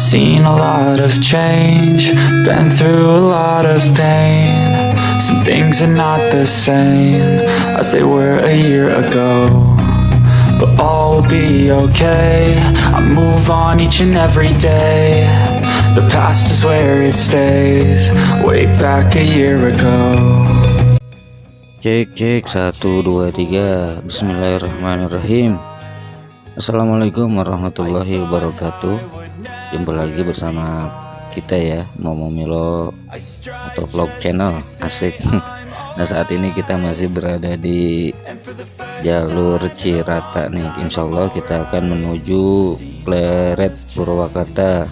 Seen a lot of change, been through a lot of pain. Some things are not the same as they were a year ago, but all will be okay. I move on each and every day. The past is where it stays, way back a year ago. Cek 1 2 3. Bismillahirrahmanirrahim. Assalamualaikum warahmatullahi wabarakatuh. Jumpa lagi bersama kita ya, Momo Milo atau vlog channel asik. Nah, saat ini kita masih berada di jalur Cirata nih. Insya Allah kita akan menuju Pleret Purwakarta.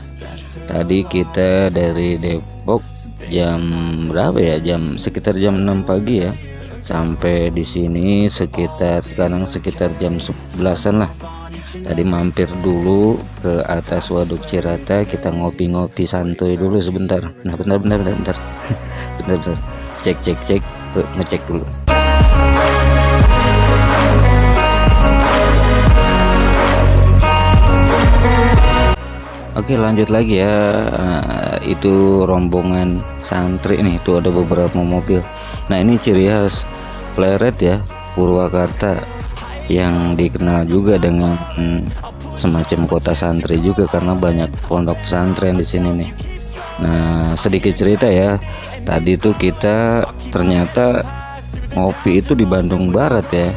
Tadi kita dari Depok jam berapa ya? Sekitar jam 6 pagi ya. Sampai di sini sekarang sekitar jam 11-an lah. Tadi mampir dulu ke atas Waduk Cirata, kita ngopi-ngopi santuy dulu sebentar. Nah, bentar. bentar. Cek. Ngecek dulu. Oke, lanjut lagi ya. Itu rombongan santri nih, itu ada beberapa mobil. Nah, ini ciri khas Pleret ya, Purwakarta, yang dikenal juga dengan semacam kota santri juga karena banyak pondok pesantren di sini nih. Nah, sedikit cerita ya. Tadi tuh kita ternyata ngopi itu di Bandung Barat ya.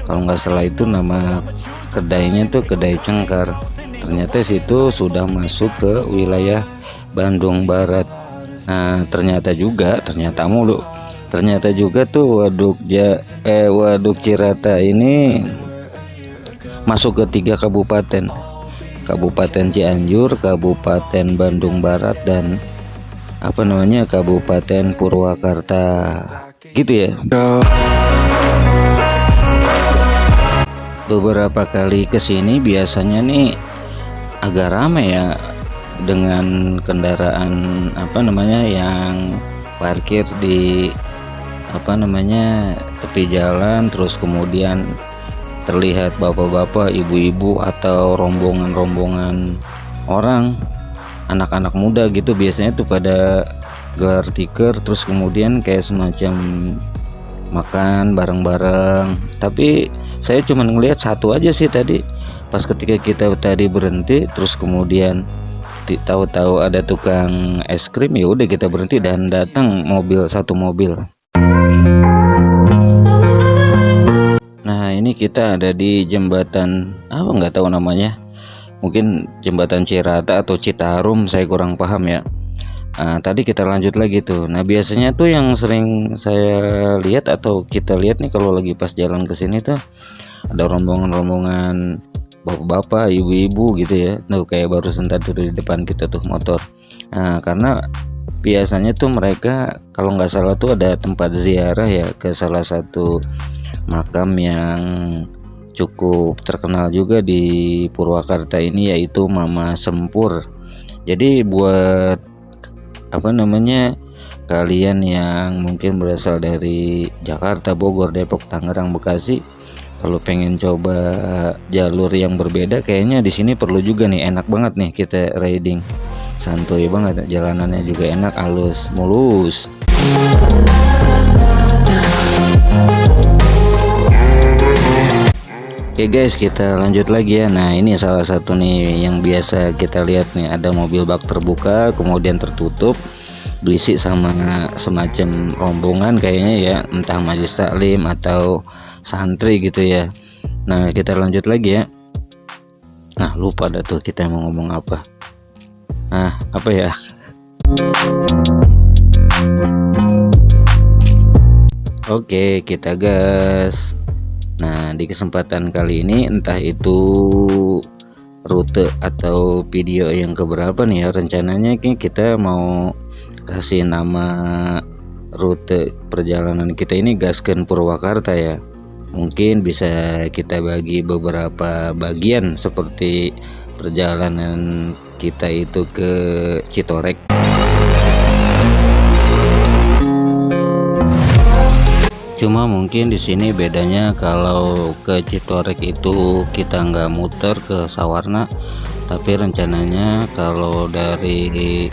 Kalau nggak salah itu nama kedainya tuh Kedai Cengkar. Ternyata situ sudah masuk ke wilayah Bandung Barat. Nah, ternyata juga tuh Waduk Cirata ini masuk ke 3 kabupaten. Kabupaten Cianjur, Kabupaten Bandung Barat, dan Kabupaten Purwakarta. Gitu ya. Beberapa kali kesini biasanya nih agak ramai ya, dengan kendaraan yang parkir di tepi jalan, terus kemudian terlihat bapak-bapak, ibu-ibu, atau rombongan orang, anak-anak muda gitu, biasanya tuh pada gelar tikar, terus kemudian kayak semacam makan bareng-bareng. Tapi saya cuma ngelihat satu aja sih tadi, pas ketika kita tadi berhenti, terus kemudian tahu-tahu ada tukang es krim, ya udah kita berhenti dan datang satu mobil. Nah, ini kita ada di jembatan nggak tahu namanya, mungkin jembatan Cirata atau Citarum, saya kurang paham ya. Nah, tadi kita lanjut lagi tuh. Nah, biasanya tuh yang sering saya lihat atau kita lihat nih kalau lagi pas jalan ke sini tuh ada rombongan bapak-bapak, ibu-ibu gitu ya. Tuh kayak baru sebentar tuh di depan kita tuh motor. Nah, karena biasanya tuh mereka kalau nggak salah tuh ada tempat ziarah ya ke salah satu makam yang cukup terkenal juga di Purwakarta ini, yaitu Mama Sempur. Jadi buat kalian yang mungkin berasal dari Jakarta, Bogor, Depok, Tangerang, Bekasi, kalau pengen coba jalur yang berbeda, kayaknya di sini perlu juga nih. Enak banget nih kita riding, santuy banget, jalanannya juga enak, halus, mulus. Oke guys, kita lanjut lagi ya. Nah, ini salah satu nih yang biasa kita lihat nih, ada mobil bak terbuka kemudian tertutup, berisi sama semacam rombongan kayaknya ya, entah majelis taklim atau santri gitu ya. Nah, kita lanjut lagi ya. Nah, lupa dah tuh kita mau ngomong apa. Nah, apa ya? Oke, kita gas. Nah, di kesempatan kali ini entah itu rute atau video yang keberapa nih ya, rencananya kita mau kasih nama rute perjalanan kita ini Gaskeun Purwakarta ya. Mungkin bisa kita bagi beberapa bagian, seperti perjalanan kita itu ke Citorek. Cuma mungkin di sini bedanya, kalau ke Citorek itu kita nggak muter ke Sawarna, Tapi rencananya kalau dari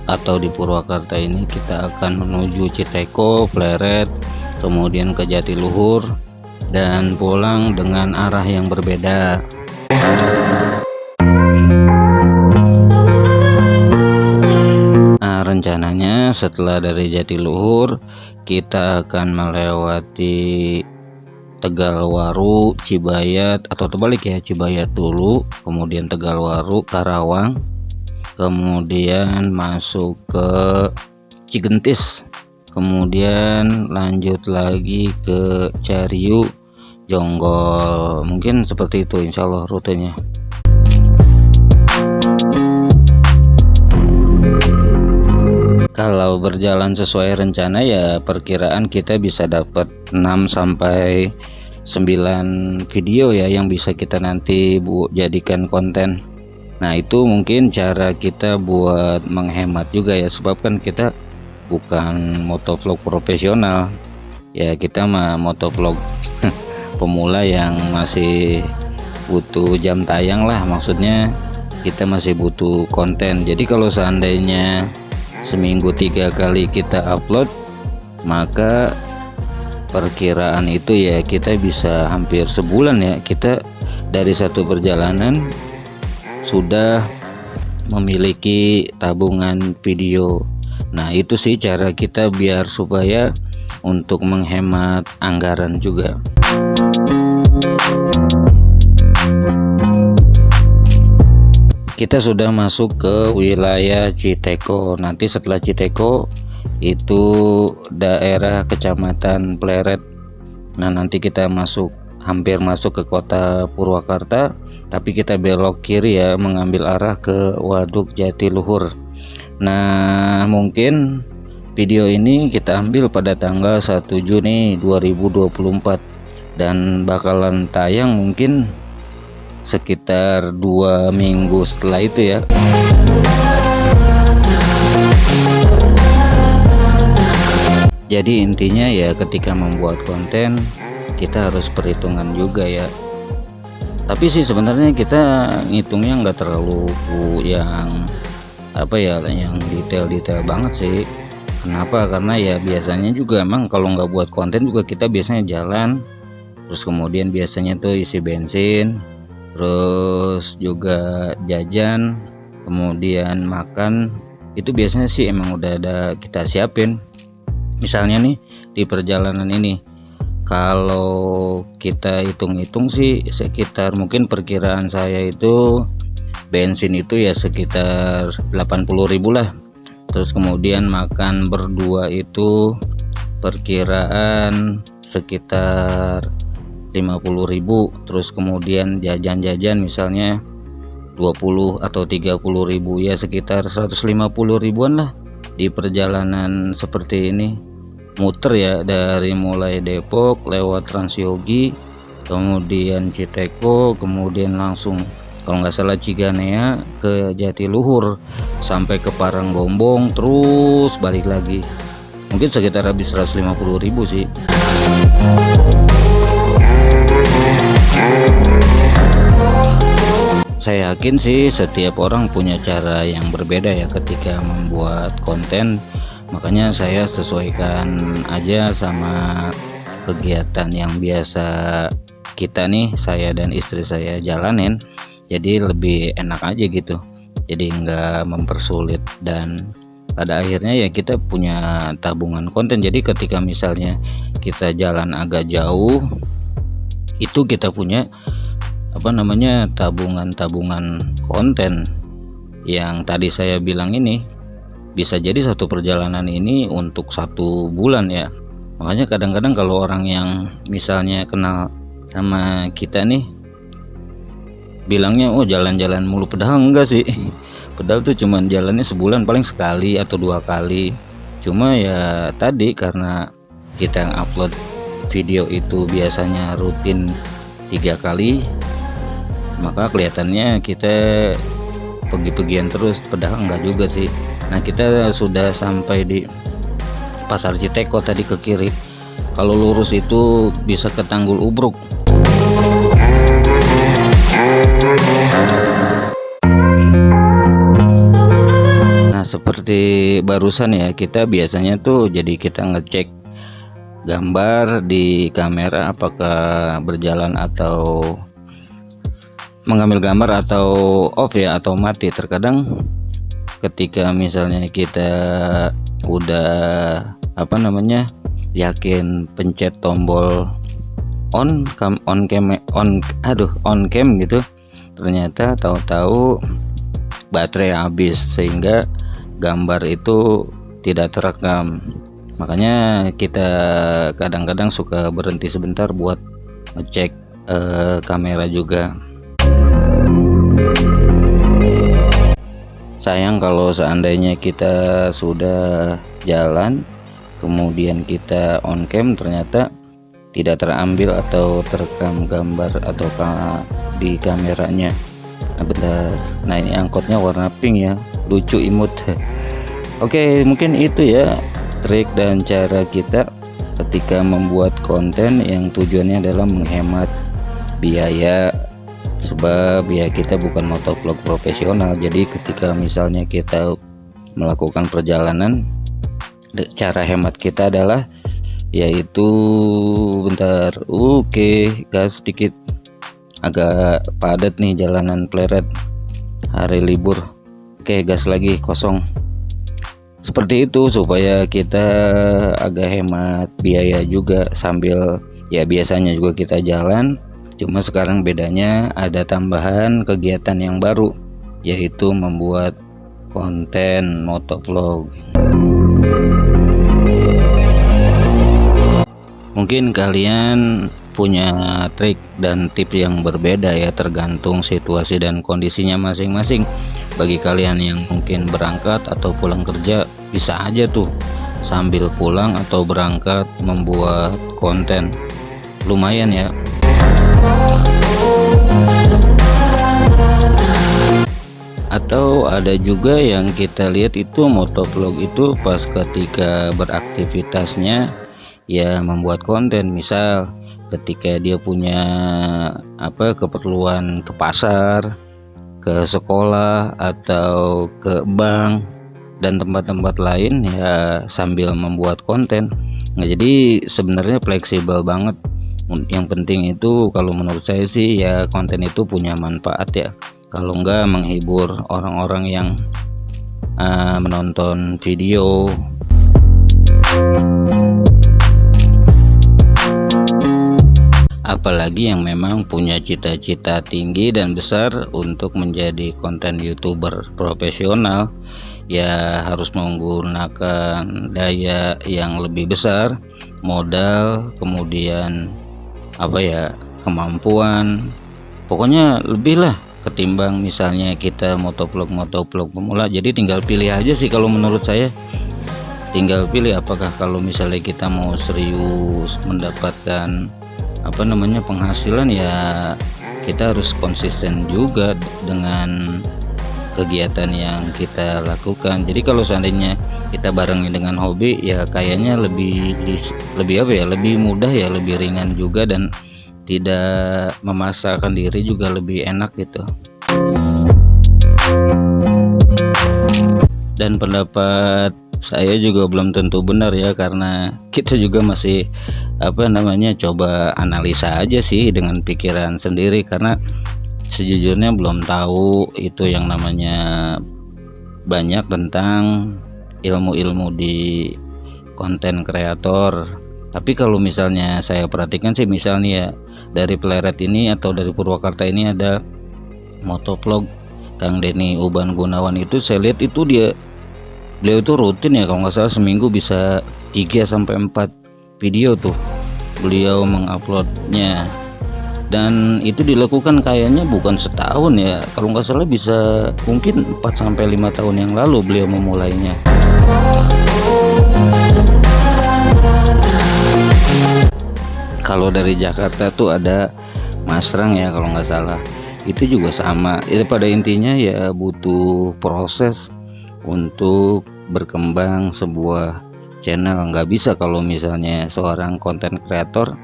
atau di Purwakarta ini kita akan menuju Citeko, Pleret, kemudian ke Jatiluhur dan pulang dengan arah yang berbeda. Nah, rencananya setelah dari Jatiluhur kita akan melewati Tegalwaru, Cibayat, atau terbalik ya, Cibayat dulu, kemudian Tegalwaru, Karawang, kemudian masuk ke Cigentis, kemudian lanjut lagi ke Cariu, Jonggol. Mungkin seperti itu insya Allah rutenya. Kalau berjalan sesuai rencana ya perkiraan kita bisa dapat 6 sampai 9 video ya yang bisa kita nanti jadikan konten. Nah, itu mungkin cara kita buat menghemat juga ya, sebab kan kita bukan motovlog profesional ya, kita mah motovlog pemula yang masih butuh jam tayang lah, maksudnya kita masih butuh konten. Jadi kalau seandainya seminggu 3 kali kita upload, maka perkiraan itu ya kita bisa hampir sebulan ya, kita dari satu perjalanan sudah memiliki tabungan video. Nah, itu sih cara kita biar supaya untuk menghemat anggaran juga. Kita sudah masuk ke wilayah Citeko. Nanti setelah Citeko itu daerah Kecamatan Pleret. Nah, nanti kita hampir masuk ke kota Purwakarta, tapi kita belok kiri ya, mengambil arah ke Waduk Jatiluhur. Nah, mungkin video ini kita ambil pada tanggal 1 Juni 2024 dan bakalan tayang mungkin sekitar 2 minggu setelah itu ya. Jadi intinya ya ketika membuat konten kita harus perhitungan juga ya. Tapi sih sebenarnya kita ngitungnya nggak terlalu yang yang detail-detail banget sih. Kenapa? Karena ya biasanya juga emang kalau nggak buat konten juga kita biasanya jalan, terus kemudian biasanya tuh isi bensin, terus juga jajan, kemudian makan. Itu biasanya sih emang udah ada kita siapin. Misalnya nih di perjalanan ini, kalau kita hitung-hitung sih sekitar mungkin perkiraan saya itu bensin itu ya sekitar 80.000 lah. Terus kemudian makan berdua itu perkiraan sekitar 50.000. Terus kemudian jajan-jajan misalnya 20 atau 30.000 ya, sekitar 150 ribuan lah di perjalanan seperti ini. Muter ya dari mulai Depok lewat Transyogi, kemudian Citeko, kemudian langsung kalau nggak salah Ciganea ke Jatiluhur sampai ke Paranggombong, terus balik lagi. Mungkin sekitar habis 150.000 sih. Saya yakin sih setiap orang punya cara yang berbeda ya ketika membuat konten. Makanya saya sesuaikan aja sama kegiatan yang biasa kita nih, saya dan istri saya jalanin. Jadi lebih enak aja gitu, jadi nggak mempersulit. Dan pada akhirnya ya kita punya tabungan konten. Jadi ketika misalnya kita jalan agak jauh, itu kita punya tabungan konten. Yang tadi saya bilang ini bisa jadi satu perjalanan ini untuk 1 bulan ya. Makanya kadang-kadang kalau orang yang misalnya kenal sama kita nih bilangnya oh jalan-jalan mulu, padahal enggak sih. Padahal tuh cuman jalannya sebulan paling sekali atau 2 kali. Cuma ya tadi karena kita yang upload video itu biasanya rutin 3 kali, maka kelihatannya kita pergi-pergian terus, padahal enggak juga sih. Nah, kita sudah sampai di Pasar Citeko tadi ke kiri. Kalau lurus itu bisa ke Tanggul Ubruk. seperti barusan ya, kita biasanya tuh jadi kita ngecek gambar di kamera apakah berjalan atau mengambil gambar atau off ya, atau mati. Terkadang ketika misalnya kita udah yakin pencet tombol on cam gitu, ternyata tahu-tahu baterai habis sehingga gambar itu tidak terekam. Makanya kita kadang-kadang suka berhenti sebentar buat ngecek kamera juga. Sayang kalau seandainya kita sudah jalan kemudian kita on cam ternyata tidak terambil atau terekam gambar atau di kameranya. Nah bentar, nah ini angkotnya warna pink ya, lucu, imut. Oke, mungkin itu ya trik dan cara kita ketika membuat konten yang tujuannya adalah menghemat biaya. Sebab ya kita bukan motovlog profesional, jadi ketika misalnya kita melakukan perjalanan, cara hemat kita adalah yaitu gas sedikit, agak padat nih jalanan Pleret, hari libur, gas lagi, kosong. Seperti itu supaya kita agak hemat biaya juga, sambil ya biasanya juga kita jalan, cuma sekarang bedanya ada tambahan kegiatan yang baru, yaitu membuat konten motovlog. Mungkin kalian punya trik dan tips yang berbeda ya, tergantung situasi dan kondisinya masing-masing. Bagi kalian yang mungkin berangkat atau pulang kerja, bisa aja tuh sambil pulang atau berangkat membuat konten, lumayan ya. Atau ada juga yang kita lihat itu motovlog itu pas ketika beraktivitasnya ya membuat konten, misal ketika dia punya keperluan ke pasar, ke sekolah, atau ke bank dan tempat-tempat lain ya sambil membuat konten. Nah jadi sebenarnya fleksibel banget. Yang penting itu kalau menurut saya sih ya konten itu punya manfaat ya, kalau enggak menghibur orang-orang yang menonton video. Apalagi yang memang punya cita-cita tinggi dan besar untuk menjadi konten YouTuber profesional, ya harus menggunakan daya yang lebih besar, modal, kemudian kemampuan, pokoknya lebih lah ketimbang misalnya kita motovlog pemula. Jadi tinggal pilih aja sih kalau menurut saya, tinggal pilih apakah kalau misalnya kita mau serius mendapatkan penghasilan, ya kita harus konsisten juga dengan kegiatan yang kita lakukan. Jadi kalau seandainya kita barengi dengan hobi, ya kayaknya lebih mudah ya, lebih ringan juga, dan tidak memaksakan diri juga, lebih enak gitu. Dan pendapat saya juga belum tentu benar ya, karena kita juga masih coba analisa aja sih dengan pikiran sendiri, karena sejujurnya belum tahu itu yang namanya banyak tentang ilmu-ilmu di konten kreator. Tapi kalau misalnya saya perhatikan sih, misalnya ya dari Pleret ini atau dari Purwakarta ini ada motovlog Kang Denny Uban Gunawan, itu saya lihat itu beliau itu rutin ya, kalau nggak salah seminggu bisa 3-4 video tuh beliau menguploadnya, dan itu dilakukan kayaknya bukan setahun ya, kalau nggak salah bisa mungkin 4-5 tahun yang lalu beliau memulainya. Kalau dari Jakarta tuh ada Mas Rang ya kalau nggak salah, itu juga sama ya, pada intinya ya butuh proses untuk berkembang sebuah channel. Nggak bisa kalau misalnya seorang konten kreator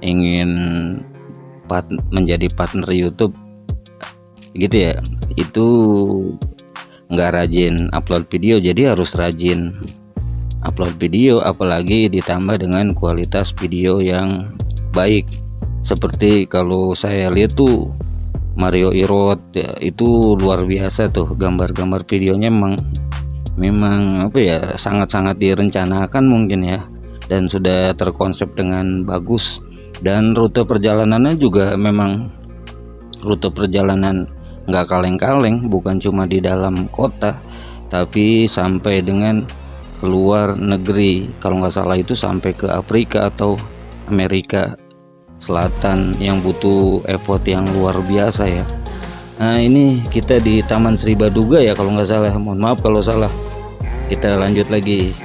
ingin menjadi partner YouTube gitu ya, itu nggak rajin upload video, jadi harus rajin upload video, apalagi ditambah dengan kualitas video yang baik. Seperti kalau saya lihat tuh Mario Irot ya, itu luar biasa tuh, gambar-gambar videonya memang apa ya, sangat-sangat direncanakan mungkin ya, dan sudah terkonsep dengan bagus. Dan rute perjalanannya juga memang rute perjalanan nggak kaleng-kaleng, bukan cuma di dalam kota tapi sampai dengan keluar negeri. Kalau nggak salah itu sampai ke Afrika atau Amerika Selatan, yang butuh effort yang luar biasa ya. Nah, ini kita di Taman Sri Baduga ya kalau nggak salah, mohon maaf kalau salah. Kita lanjut lagi.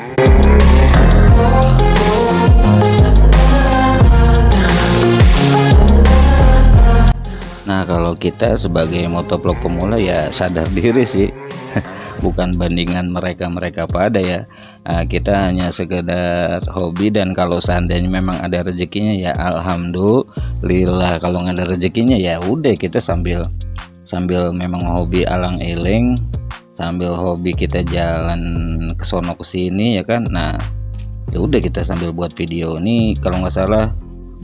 Nah, kalau kita sebagai motovlog pemula ya sadar diri sih, bukan bandingan mereka pada ya. Nah, kita hanya sekedar hobi, dan kalau seandainya memang ada rezekinya ya alhamdulillah, kalau nggak ada rezekinya ya udah kita sambil memang hobi alang eling, sambil hobi kita jalan ke sono ke sini ya kan. Nah, ya udah kita sambil buat video. Ini kalau nggak salah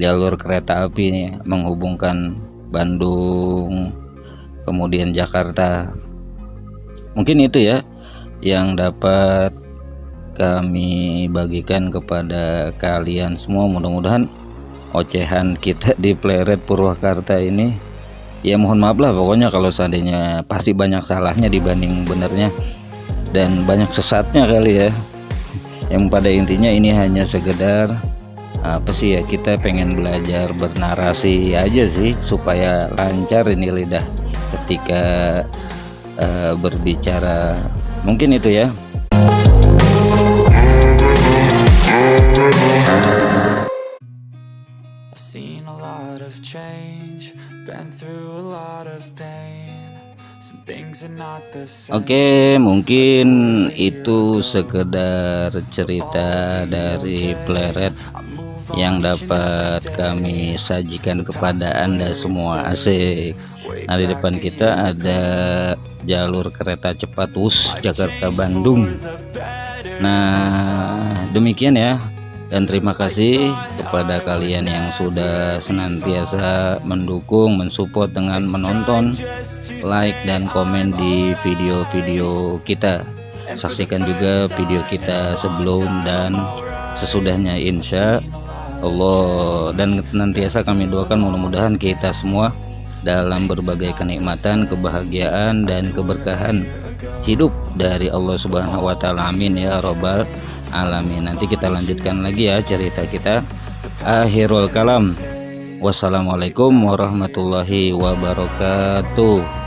jalur kereta api nih, menghubungkan Bandung kemudian Jakarta. Mungkin itu ya yang dapat kami bagikan kepada kalian semua. Mudah-mudahan ocehan kita di Pleret Purwakarta ini, ya mohon maaf lah pokoknya kalau seandainya pasti banyak salahnya dibanding benernya, dan banyak sesatnya kali ya. Yang pada intinya ini hanya sekedar apa sih ya, kita pengen belajar bernarasi aja sih supaya lancar ini lidah ketika berbicara. Mungkin itu ya. I've seen a lot of change, been through a lot of pain. Some things are not the same. Oke, mungkin itu sekedar cerita dari Pleret yang dapat kami sajikan kepada Anda semua. Asik. Nah, di depan kita ada jalur kereta cepat WUS Jakarta Bandung. Nah, demikian ya, dan terima kasih kepada kalian yang sudah senantiasa mendukung, mensupport dengan menonton, like dan komen di video-video kita. Saksikan juga video kita sebelum dan sesudahnya insya Allah, dan senantiasa kami doakan mudah-mudahan kita semua dalam berbagai kenikmatan, kebahagiaan dan keberkahan hidup dari Allah Subhanahu wa taala. Amin ya robbal alamin. Nanti kita lanjutkan lagi ya cerita kita. Akhirul kalam. Wassalamualaikum warahmatullahi wabarakatuh.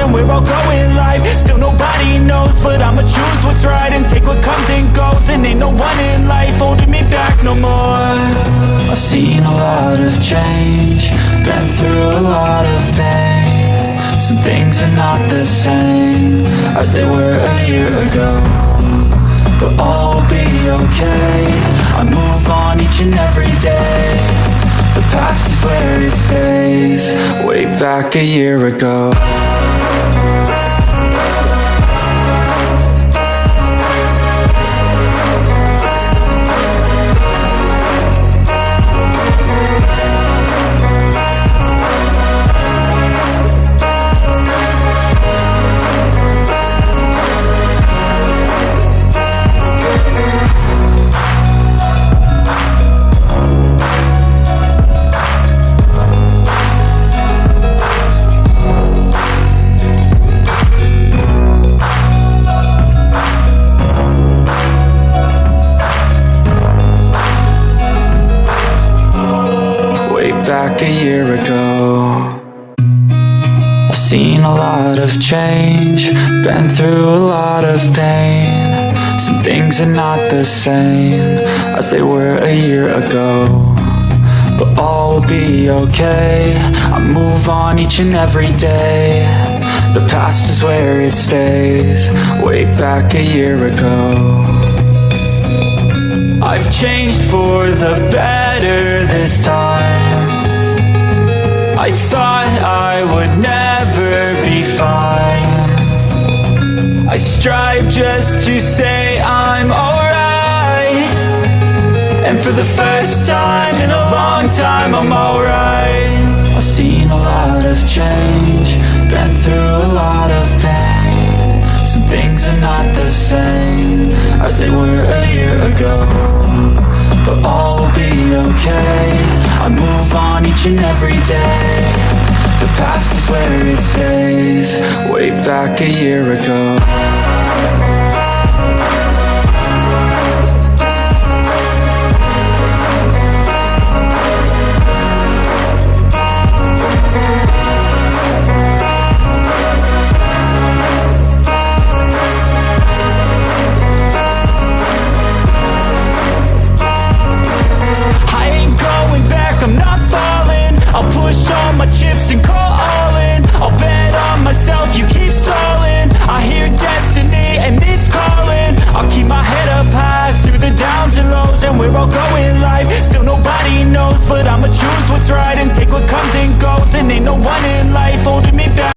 We're all growing life, still nobody knows, but I'ma choose what's right and take what comes and goes, and ain't no one in life holding me back no more. I've seen a lot of change, been through a lot of pain. Some things are not the same as they were a year ago, but all will be okay. I move on each and every day. The past is where it stays, way back a year ago. seen a lot of change, been through a lot of pain. Some things are not the same as they were a year ago, but all will be okay. I move on each and every day. The past is where it stays, way back a year ago. I've changed for the better this time. I thought I would never be fine. I strive just to say I'm alright, and for the first time in a long time I'm alright. I've seen a lot of change, been through a lot of pain. Some things are not the same as they were a year ago, but all will be okay. I move on each and every day. The past is where it stays, way back a year ago.